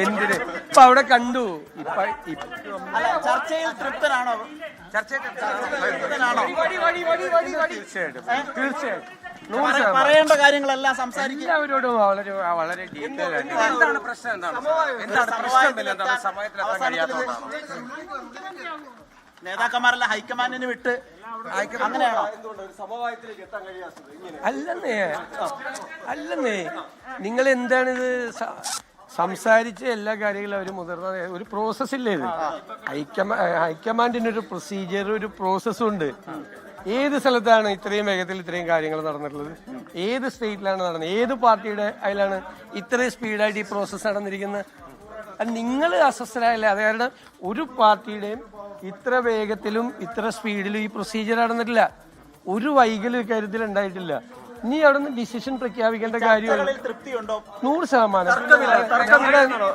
എന്തിന് ഇപ്പൊ അവിടെ കണ്ടു ചർച്ചയിൽ തൃപ്തനാണോ? തീർച്ചയായിട്ടും പറയേണ്ട കാര്യങ്ങളെല്ലാം സംസാരിക്കും. എല്ലാവരോടും വളരെ വളരെ ഡീറ്റെയിൽ ആയിട്ട് എന്താണ് പ്രശ്നം, എന്താണ് നേതാക്കന്മാരെല്ലാം ഹൈക്കമാൻഡിന് വിട്ട് അങ്ങനെയാണോ? അല്ലെന്നേ നിങ്ങൾ എന്താണിത് സംസാരിച്ച എല്ലാ കാര്യങ്ങളും അവർ മുതിർന്ന ഒരു പ്രോസസ്സില്ലേ ഇത്. ഹൈക്കമാൻഡിനൊരു പ്രൊസീജിയർ, ഒരു പ്രോസസ്സും ഉണ്ട്. ഏത് സ്ഥലത്താണ് ഇത്രയും വേഗത്തിൽ ഇത്രയും കാര്യങ്ങൾ നടന്നിട്ടുള്ളത്? ഏത് സ്റ്റേറ്റിലാണ് നടന്നത്? ഏത് പാർട്ടിയുടെ അതിലാണ് ഇത്രയും സ്പീഡായിട്ട് ഈ പ്രോസസ്സ് നടന്നിരിക്കുന്നത്? നിങ്ങൾ അസ്വസ്ഥരായല്ലേ? അത് കാരണം ഒരു പാർട്ടിയുടെയും ഇത്ര വേഗത്തിലും ഇത്ര സ്പീഡിലും ഈ പ്രൊസീജിയർ നടന്നിട്ടില്ല. ഒരു വൈകലും ഇക്കാര്യത്തിൽ ഉണ്ടായിട്ടില്ല. ഇനി അവിടെ നിന്ന് ഡിസിഷൻ പ്രഖ്യാപിക്കേണ്ട കാര്യമല്ല. 100% തർക്കമില്ല.